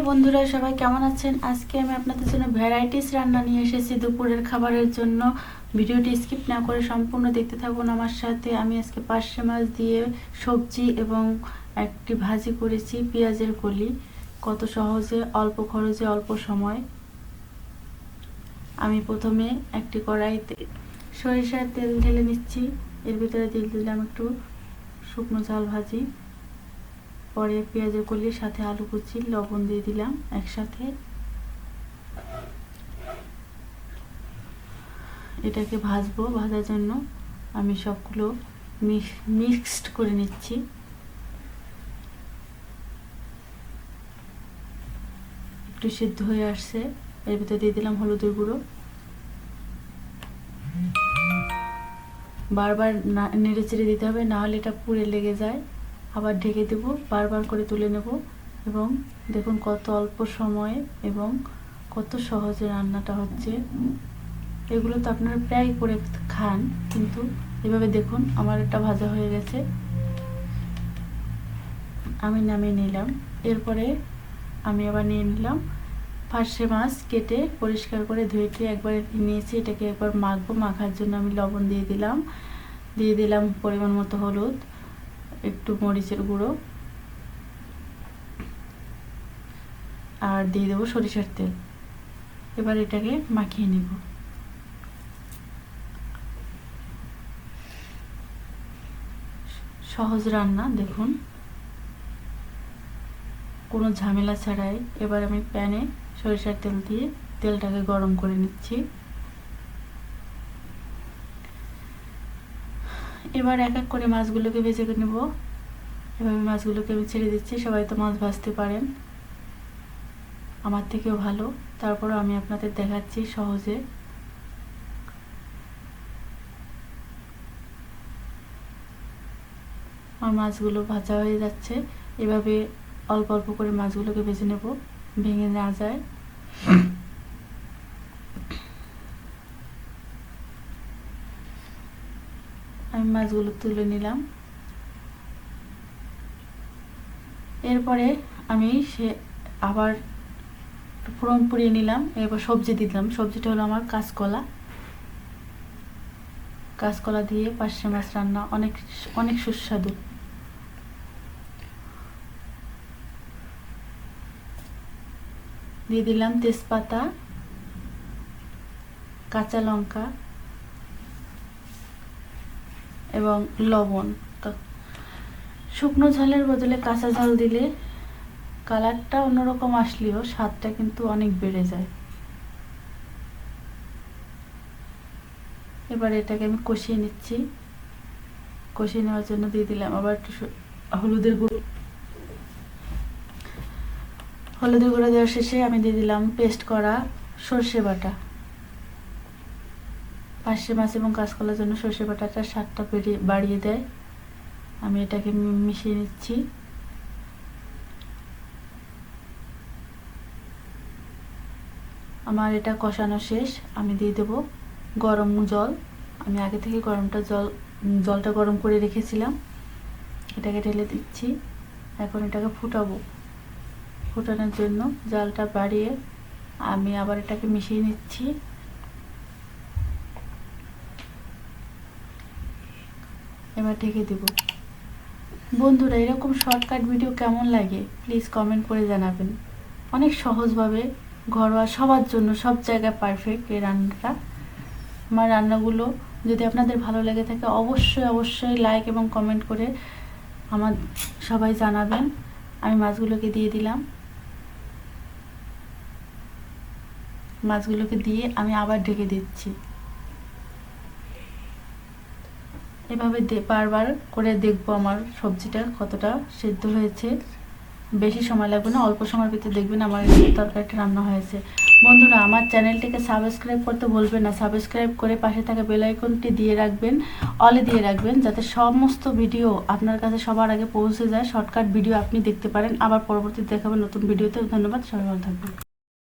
বন্ধুরা, সবাই কেমন আছেন? আজকে আমি আপনাদের জন্য ভ্যারাইটিস রান্না নিয়ে এসেছি দুপুরের খাবারের জন্য। ভিডিওটি স্কিপ না করে সম্পূর্ণ দেখতে থাকুন আমার সাথে। আমি আজকে পার্শে মাছ দিয়ে সবজি এবং একটি ভাজি করেছি, পেঁয়াজের কলি। কত সহজে, অল্প খরচে, অল্প সময়। আমি প্রথমে একটি কড়াইতে সরিষার তেল ঢেলে নিচ্ছি। এর ভিতরে দিয়ে দিলাম একটু শুকনো ঝাল ভাজি, পরে পেঁয়াজের কলির সাথে আলু কুচি, লবণ দিয়ে দিলাম একসাথে। এটাকে ভাজবো। ভাজার জন্য আমি সবগুলো মিক্সড করে নিচ্ছি। একটু সিদ্ধ হয়ে আসছে, এর ভিতরে দিয়ে দিলাম হলুদের গুঁড়ো। বারবার নেড়ে চেড়ে দিতে হবে, না হলে এটা পুড়ে লেগে যায়। আবার ঢেকে দেব, বারবার করে তুলে নেব। এবং দেখুন কত অল্প সময়ে এবং কত সহজে রান্নাটা হচ্ছে। এগুলো তো আপনারা প্রায় করে খান, কিন্তু এভাবে দেখুন আমার এটা ভাজা হয়ে গেছে। আমি নামিয়ে নিলাম। এরপরে আমি আবার নিয়ে নিলাম পার্শে মাছ, কেটে পরিষ্কার করে ধুয়ে একবার নিয়েছি। এটাকে একবার মাখবো। মাখার জন্য আমি লবণ দিয়ে দিলাম পরিমাণ মতো হলুদ, একটু মরিচের গুঁড়ো, আর দিয়ে দেবো সরিষার তেল। এবার এটাকে মাখিয়ে নেব। সহজ রান্না, দেখুন কোনো ঝামেলা ছাড়াই। এবার আমি প্যানে সরিষার তেল দিয়ে তেলটাকে গরম করে নিচ্ছি। এবার এক এক করে মাছগুলোকে ভেজে নেব। এভাবে মাছগুলোকে আমি ছেড়ে দিচ্ছি। সবাই তো মাছ ভাজতে পারেন, আমার থেকেও ভালো, তারপরও আমি আপনাদের দেখাচ্ছি সহজে। আমার মাছগুলো ভাজা হয়ে যাচ্ছে। এভাবে অল্প অল্প করে মাছগুলোকে ভেজে নেব, ভেঙে না যায়। আমি মাছগুলো তুলে নিলাম। এরপরে আমি আবার ফোড়ন পুড়িয়ে নিলাম। এবার সবজি দিলাম। সবজিটা হলো আমার কাঁচকলা দিয়ে পার্শে মাছ রান্না, অনেক অনেক সুস্বাদু। দিয়ে দিলাম তেজপাতা, কাঁচা লঙ্কা এবং লবণ। শুকনো ঝালের বদলে কাঁচা ঝাল দিলে কালারটা অন্যরকম আসলেও স্বাদটা কিন্তু অনেক বেড়ে যায়। এবার এটাকে আমি কষিয়ে নিচ্ছি। কষিয়ে নেওয়ার জন্য দিয়ে দিলাম আবার একটু হলুদের গুঁড়ো। হলুদের গুঁড়ো দেওয়ার শেষে আমি দিয়ে দিলাম পেস্ট করা সর্ষে বাটা। পার্শে মাছ এবং কাঁচকলার জন্য সর্ষে বাটাটা স্বাদটা বাড়িয়ে দেয়। আমি এটাকে মিশিয়ে নিচ্ছি। আমার এটা কষানো শেষ। আমি দিয়ে দেব গরম জল। আমি আগে থেকে জলটা গরম করে রেখেছিলাম, এটাকে ঢেলে দিচ্ছি। এখন এটাকে ফুটানোর জন্য জালটা বাড়িয়ে আমি আবার এটাকে মিশিয়ে নিচ্ছি। এবার ঢেকে দেব। বন্ধুরা, এরকম শর্টকাট ভিডিও কেমন লাগে প্লিজ কমেন্ট করে জানাবেন। অনেক সহজভাবে, ঘরোয়া, সবার জন্য, সব জায়গায় পারফেক্ট এই রান্নাটা। আমার রান্নাগুলো যদি আপনাদের ভালো লেগে থাকে অবশ্যই লাইক এবং কমেন্ট করে আমার সবাই জানাবেন। আমি মাছগুলোকে দিয়ে দিলাম। মাছগুলোকে দিয়ে আমি আবার ঢেকে দিচ্ছি। এভাবে বারবার করে দেখবো আমার সবজিটা কতটা সেদ্ধ হয়েছে। বেশি সময় লাগবে না, অল্প সময়ের ভিতরে দেখবেন আমার তরকারিটা রান্না হয়েছে। বন্ধুরা, আমার চ্যানেলটিকে সাবস্ক্রাইব করতে ভুলবেন না। সাবস্ক্রাইব করে পাশে থাকা বেল আইকনটি দিয়ে রাখবেন, অলে দিয়ে রাখবেন, যাতে সমস্ত ভিডিও আপনার কাছে সবার আগে পৌঁছে যায়। শর্টকাট ভিডিও আপনি দেখতে পারেন। আবার পরবর্তীতে দেখাবেন নতুন ভিডিওতে। ধন্যবাদ, সবাই ভালো থাকবেন।